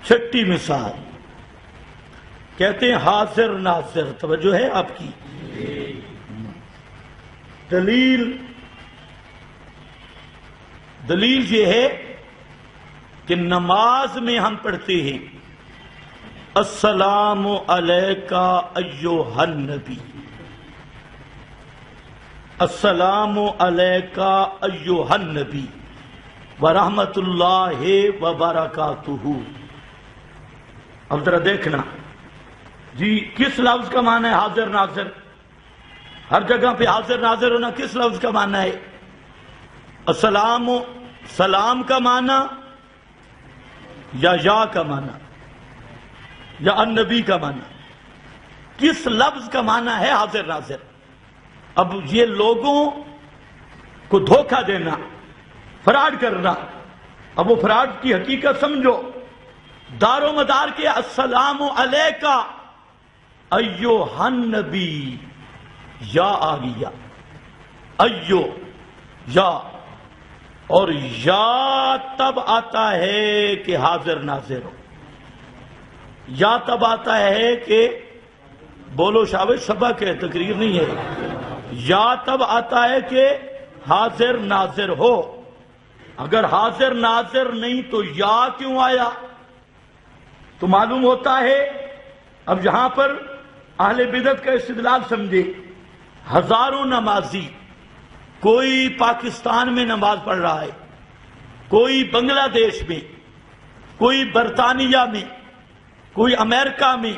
چھٹی مثال کہتے ہیں حاضر ناظر. توجہ ہے آپ کی؟ دلیل یہ ہے کہ نماز میں ہم پڑھتے ہیں السلام علیکہ ایھا النبی، السلام علیکہ ایھا النبی ورحمۃ اللہ وبرکاتہ. اب ذرا دیکھنا جی کس لفظ کا معنی ہے حاضر ناظر؟ ہر جگہ پہ حاضر ناظر ہونا کس لفظ کا معنی ہے؟ السلام سلام کا معنی یا کا معنی یا النبی کا معنی؟ کس لفظ کا معنی ہے حاضر ناظر؟ اب یہ لوگوں کو دھوکہ دینا، فراڈ کرنا، اب وہ فراڈ کی حقیقت سمجھو. دار و مدار کے السلام علیکہ ایھا النبی، یا آ گیا ایو یا، اور یا تب آتا ہے کہ حاضر ناظر ہو. یا تب آتا ہے کہ بولو شابش سبق ہے، تقریر نہیں ہے. یا تب آتا ہے کہ حاضر ناظر ہو. اگر حاضر ناظر نہیں تو یا کیوں آیا؟ تو معلوم ہوتا ہے اب یہاں پر اہل بدعت کا استدلال سمجھے. ہزاروں نمازی، کوئی پاکستان میں نماز پڑھ رہا ہے، کوئی بنگلہ دیش میں، کوئی برطانیہ میں، کوئی امریکہ میں،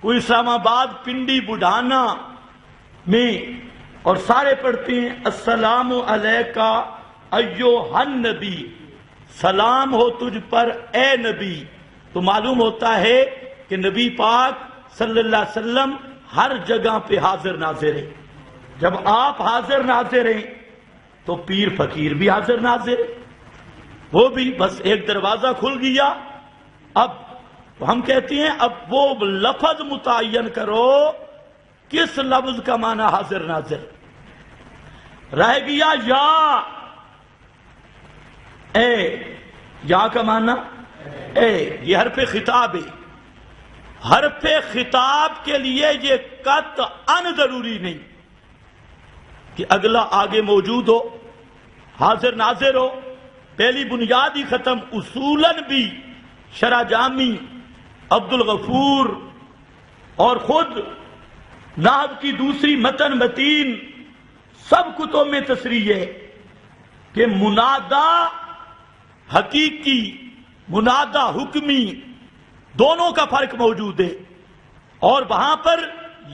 کوئی اسلام آباد پنڈی بڈھانا میں، اور سارے پڑھتے ہیں السلام علیکہ ایھا النبی، سلام ہو تجھ پر اے نبی. تو معلوم ہوتا ہے کہ نبی پاک صلی اللہ علیہ وسلم ہر جگہ پہ حاضر ناظر ہے. جب آپ حاضر ناظر ہیں تو پیر فقیر بھی حاضر ناظر ہے، وہ بھی بس ایک دروازہ کھل گیا. اب ہم کہتے ہیں اب وہ لفظ متعین کرو، کس لفظ کا معنی حاضر ناظر؟ رہ گیا یا. اے یا کا معنی اے، یہ حرف خطاب ہے. حرف خطاب کے لیے یہ قطعاً ضروری نہیں کہ اگلا آگے موجود ہو، حاضر ناظر ہو. پہلی بنیاد ہی ختم. اصولاً بھی شرح جامی، عبد الغفور اور خود نحو کی دوسری متن متین سب کتب میں تصریح ہے کہ منادا حقیقی، منادا حکمی، دونوں کا فرق موجود ہے. اور وہاں پر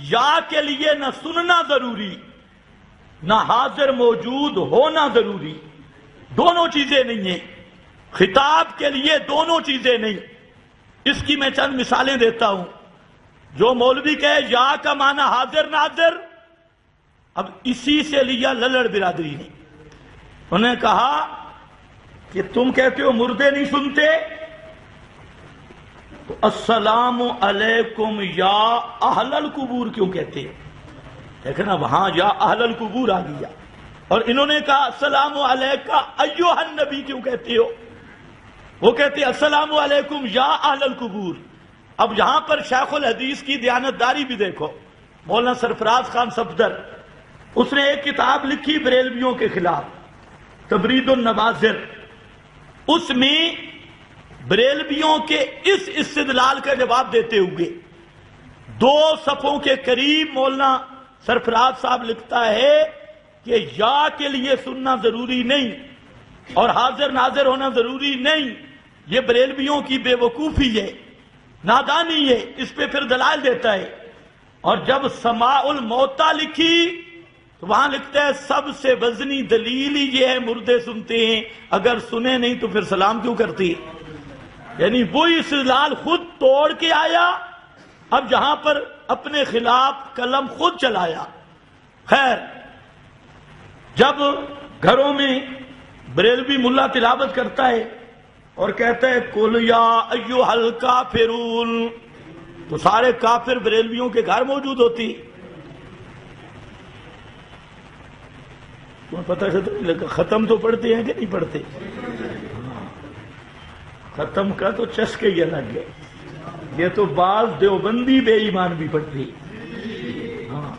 یا کے لیے نہ سننا ضروری نہ حاضر موجود ہونا ضروری، دونوں چیزیں نہیں ہیں. خطاب کے لیے دونوں چیزیں نہیں. اس کی میں چند مثالیں دیتا ہوں. جو مولوی کہے یا کا معنی حاضر ناظر، اب اسی سے لیا للڑ برادری نے. انہوں نے کہا کہ تم کہتے ہو مردے نہیں سنتے، تو السلام علیکم یا اہل القبور کیوں کہتے ہیں؟ دیکھنا وہاں یا اہل القبور آ گیا. اور انہوں نے کہا السلام علیکہ ایھا النبی کیوں کہتے ہو؟ وہ کہتے ہیں السلام علیکم یا اہل القبور. اب یہاں پر شیخ الحدیث کی دیانتداری بھی دیکھو. مولانا سرفراز خان صفدر، اس نے ایک کتاب لکھی بریلویوں کے خلاف، تبرید النوازر. اس میں بریلویوں کے اس استدلال کا جواب دیتے ہوئے 2 صفحوں کے قریب مولانا سرفراز صاحب لکھتا ہے کہ یا کے لیے سننا ضروری نہیں اور حاضر ناظر ہونا ضروری نہیں. یہ بریلویوں کی بے وقوفی ہے، نادانی ہے. اس پہ پھر دلائل دیتا ہے. اور جب سماع الموتیٰ لکھی تو وہاں لکھتا ہے سب سے وزنی دلیل ہی یہ ہے مردے سنتے ہیں، اگر سنے نہیں تو پھر سلام کیوں کرتی؟ یعنی وہی استدلال خود توڑ کے آیا، اب جہاں پر اپنے خلاف قلم خود چلایا. خیر، جب گھروں میں بریلوی ملا تلاوت کرتا ہے اور کہتا ہے قل یا ایھا الکافرون، تو سارے کافر بریلویوں کے گھر موجود ہوتی. تمہیں پتہ نہیں لگا ختم تو پڑھتے ہیں کہ نہیں پڑھتے؟ ختم کا تو چسکے ہی الگ ہے. یہ تو بعض دیوبندی بے ایمان بھی پڑھتے ہیں، ہاں،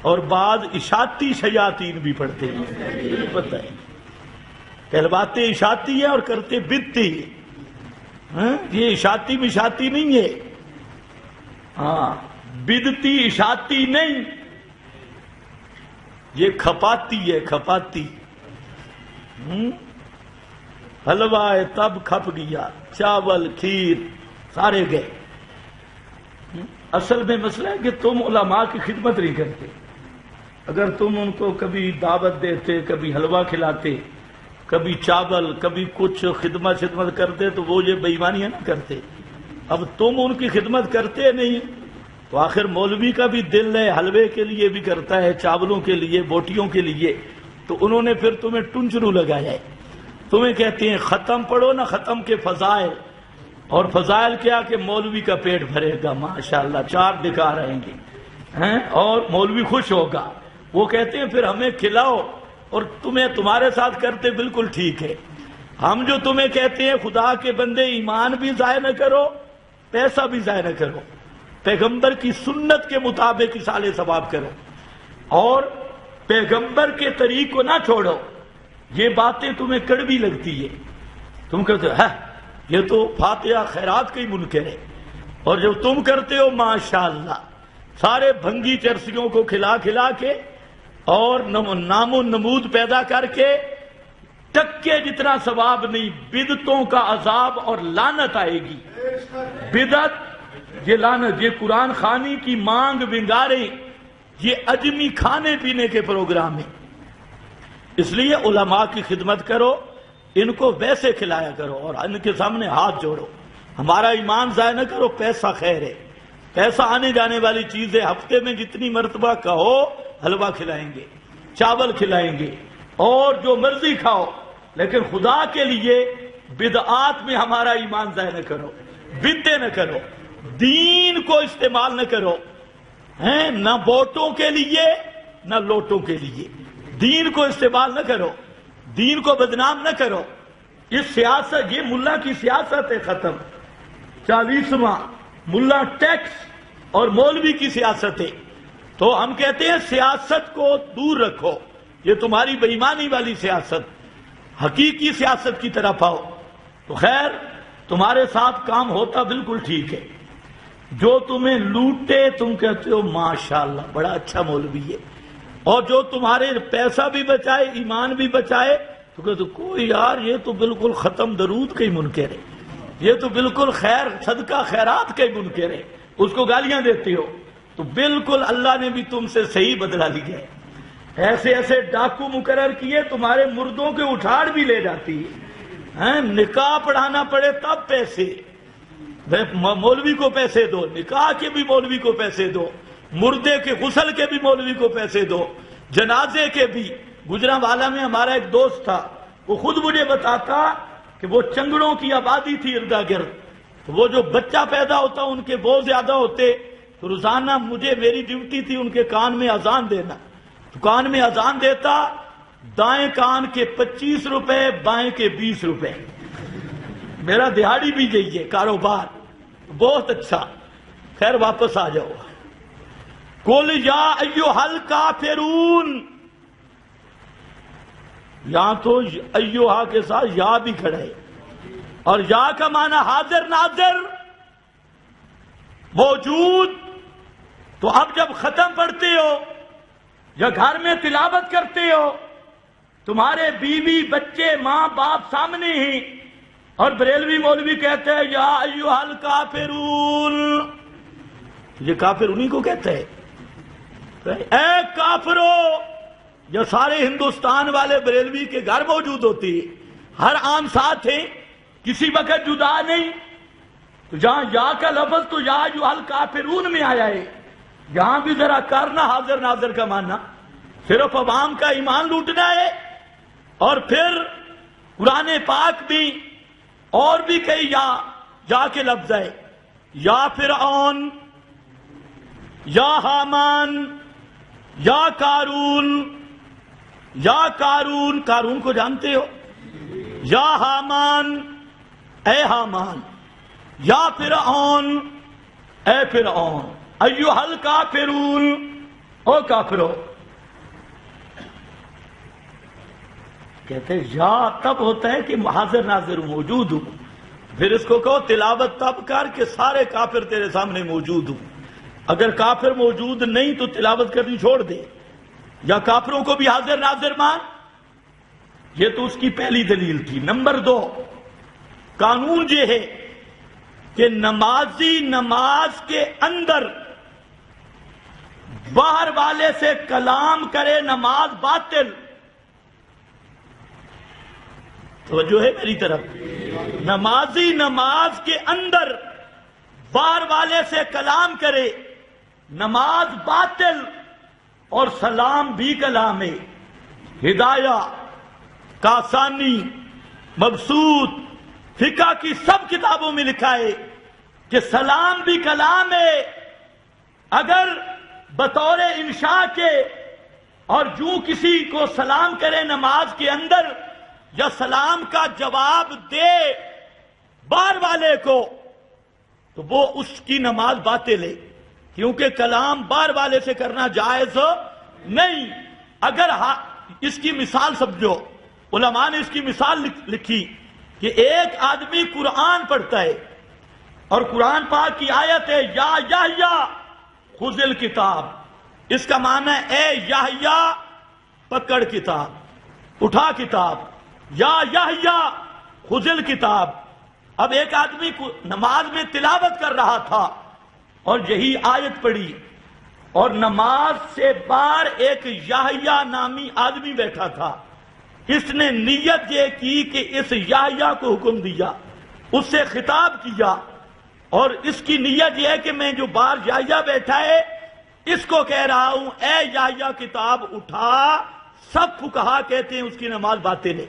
اور بعض اشاعتی شیاطین بھی پڑھتے ہیں. پتہ ہے کہلواتے اشاعتی ہے اور کرتے بدتی ہے. یہ اشاعتی مشاعتی نہیں ہے، ہاں بدتی اشاعتی نہیں، یہ کھپاتی ہے، کھپاتی. حلوہ ہے تب کھپ گیا، چاول کھیر سارے گئے. اصل میں مسئلہ ہے کہ تم علماء کی خدمت نہیں کرتے. اگر تم ان کو کبھی دعوت دیتے، کبھی حلوہ کھلاتے، کبھی چاول، کبھی کچھ خدمت کرتے تو وہ یہ بے ایمانیاں نہ کرتے. اب تم ان کی خدمت کرتے نہیں تو آخر مولوی کا بھی دل ہے، حلوے کے لیے بھی کرتا ہے، چاولوں کے لیے، بوٹیوں کے لیے. تو انہوں نے پھر تمہیں ٹنچرو لگایا ہے. تمہیں کہتے ہیں ختم پڑھو نا، ختم کے فضائل. اور فضائل کیا کہ مولوی کا پیٹ بھرے گا، ماشاءاللہ 4 دکھا رہیں گے اور مولوی خوش ہوگا. وہ کہتے ہیں پھر ہمیں کھلاؤ، اور تمہیں تمہارے ساتھ کرتے بالکل ٹھیک ہے. ہم جو تمہیں کہتے ہیں خدا کے بندے ایمان بھی ضائع نہ کرو، پیسہ بھی ضائع نہ کرو، پیغمبر کی سنت کے مطابق اصالہ ثواب کرو اور پیغمبر کے طریق کو نہ چھوڑو. یہ باتیں تمہیں کڑوی لگتی ہے، تم کہتے ہو یہ تو فاتحہ خیرات کا ہی منکر ہے. اور جب تم کرتے ہو ماشاءاللہ سارے بھنگی چرسیوں کو کھلا کھلا کے اور نام و نمود پیدا کر کے ٹکے جتنا ثواب نہیں، بدعتوں کا عذاب اور لعنت آئے گی. بدعت، یہ لعنت، یہ قرآن خوانی کی مانگ ونگارے، یہ اجمی کھانے پینے کے پروگرام ہیں. اس لیے علماء کی خدمت کرو، ان کو ویسے کھلایا کرو اور ان کے سامنے ہاتھ جوڑو. ہمارا ایمان ضائع نہ کرو، پیسہ خیر ہے، پیسہ آنے جانے والی چیز ہے. ہفتے میں جتنی مرتبہ کہو حلوہ کھلائیں گے، چاول کھلائیں گے اور جو مرضی کھاؤ، لیکن خدا کے لیے بدعات میں ہمارا ایمان ضائع نہ کرو، بدعتیں نہ کرو، دین کو استعمال نہ کرو، نہ ووٹوں کے لیے نہ لوٹوں کے لیے. دین کو استعمال نہ کرو، دین کو بدنام نہ کرو. اس سیاست، یہ ملا کی سیاست ہے ختم. 40واں ملا ٹیکس اور مولوی کی سیاست ہے. تو ہم کہتے ہیں سیاست کو دور رکھو، یہ تمہاری بے ایمانی والی سیاست، حقیقی سیاست کی طرف آؤ. تو خیر تمہارے ساتھ کام ہوتا بالکل ٹھیک ہے. جو تمہیں لوٹے تم کہتے ہو ماشاءاللہ بڑا اچھا مولوی ہے، اور جو تمہارے پیسہ بھی بچائے ایمان بھی بچائے تو کہتے ہو کوئی یار یہ تو بالکل ختم درود کا ہی منکر ہے، یہ تو بالکل خیر صدقہ خیرات کا ہی منکر ہے، اس کو گالیاں دیتے ہو. تو بالکل اللہ نے بھی تم سے صحیح بدلہ لیا ہے. ایسے ایسے ڈاکو مقرر کیے، تمہارے مردوں کے اٹھاڑ بھی لے جاتی ہے. نکاح پڑھانا پڑے تب پیسے، مولوی کو پیسے دو، نکاح کے بھی مولوی کو پیسے دو، مردے کے غسل کے بھی مولوی کو پیسے دو، جنازے کے بھی. گجرانوالہ میں ہمارا ایک دوست تھا، وہ خود مجھے بتاتا کہ وہ چنگڑوں کی آبادی تھی اردا گرد. وہ جو بچہ پیدا ہوتا ان کے بہت زیادہ ہوتے، تو روزانہ میری ڈیوٹی تھی ان کے کان میں اذان دینا. تو کان میں اذان دیتا، دائیں کان کے 25 روپے، بائیں کے 20 روپے. میرا دہاڑی بھی یہی ہے، کاروبار بہت اچھا. خیر واپس آ جاؤ. قل یا ایھا الکافرون، یہاں تو ایھا کے ساتھ یا بھی کھڑا ہے، اور یا کا معنی حاضر ناظر موجود. تو اب جب ختم پڑھتے ہو یا گھر میں تلاوت کرتے ہو، تمہارے بیوی بچے ماں باپ سامنے ہیں، اور بریلوی مولوی کہتے ہیں یا ایھا الکافرون. یہ کافر انہی کو کہتے ہیں. اے کافرو، جو سارے ہندوستان والے بریلوی کے گھر موجود ہوتی ہے، ہر عام ساتھ ہیں، کسی وقت جدا نہیں. تو جہاں یا کا لفظ تو یا ایھا الکافرون میں آیا ہے، یہاں بھی ذرا کرنا حاضر ناظر کا ماننا. صرف عوام کا ایمان لوٹنا ہے. اور پھر قرآن پاک بھی اور بھی کئی یا کے لفظ ہے، یا فرعون، یا حامان، یا قارون. یا قارون کو جانتے ہو، یا حامان، اے حامان، یا فرعون، اے فرعون، ایھا الکافرون، او کافرو۔ کہتے ہیں یا تب ہوتا ہے کہ حاضر ناظر موجود ہوں، پھر اس کو کہو تلاوت تب کر کہ سارے کافر تیرے سامنے موجود ہوں۔ اگر کافر موجود نہیں تو تلاوت کرنی چھوڑ دے، یا کافروں کو بھی حاضر ناظر مان۔ یہ تو اس کی پہلی دلیل تھی۔ نمبر 2، قانون یہ ہے کہ نمازی نماز کے اندر باہر والے سے کلام کرے، نماز باطل۔ توجہ ہے میری طرف؟ نمازی نماز کے اندر باہر والے سے کلام کرے، نماز باطل، اور سلام بھی کلام ہے۔ ہدایہ، کاسانی، مبسوط، فقہ کی سب کتابوں میں لکھا ہے کہ سلام بھی کلام ہے۔ اگر بطور انشاء کے اور جو کسی کو سلام کرے نماز کے اندر، یا سلام کا جواب دے باہر والے کو، تو وہ اس کی نماز باطل ہے، کیونکہ کلام باہر والے سے کرنا جائز نہیں۔ اگر اس کی مثال سمجھو، علماء نے اس کی مثال لکھی کہ ایک آدمی قرآن پڑھتا ہے، اور قرآن پاک کی آیت ہے یا یحییٰ خذ الکتاب، اس کا معنی ہے اے یحییٰ پکڑ کتاب، اٹھا کتاب، یا یحییٰ خذ الکتاب۔ اب ایک آدمی نماز میں تلاوت کر رہا تھا اور یہی آیت پڑھی، اور نماز سے باہر ایک یحییٰ نامی آدمی بیٹھا تھا۔ اس نے نیت یہ کی کہ اس یحییٰ کو حکم دیا، اس سے خطاب کیا، اور اس کی نیت یہ ہے کہ میں جو باہر یحییٰ بیٹھا ہے اس کو کہہ رہا ہوں اے یحییٰ کتاب اٹھا۔ سب فقہا کہتے ہیں اس کی نماز باطل ہے۔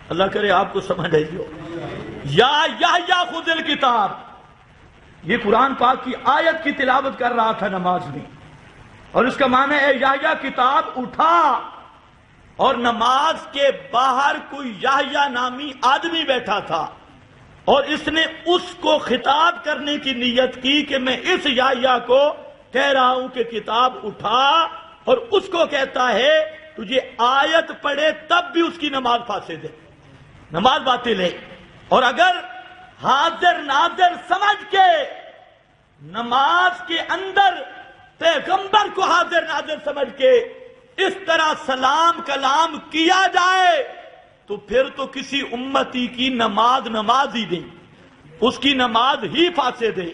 اللہ کرے آپ کو سمجھ آئی ہو۔ یا یحییٰ خذ الکتاب، یہ قرآن پاک کی آیت کی تلاوت کر رہا تھا نماز میں، اور اس کا معنی ہے یحییٰ کتاب اٹھا، اور نماز کے باہر کوئی یحییٰ نامی آدمی بیٹھا تھا، اور اس نے اس کو خطاب کرنے کی نیت کی کہ میں اس یحییٰ کو کہہ رہا ہوں کہ کتاب اٹھا، اور اس کو کہتا ہے تجھے آیت پڑھے تب بھی اس کی نماز فاسد ہے، نماز باطل ہے۔ اور اگر حاضر ناظر سمجھ کے نماز کے اندر پیغمبر کو حاضر ناظر سمجھ کے اس طرح سلام کلام کیا جائے تو پھر تو کسی امتی کی نماز ہی نہیں، اس کی نماز ہی فاسد ہے۔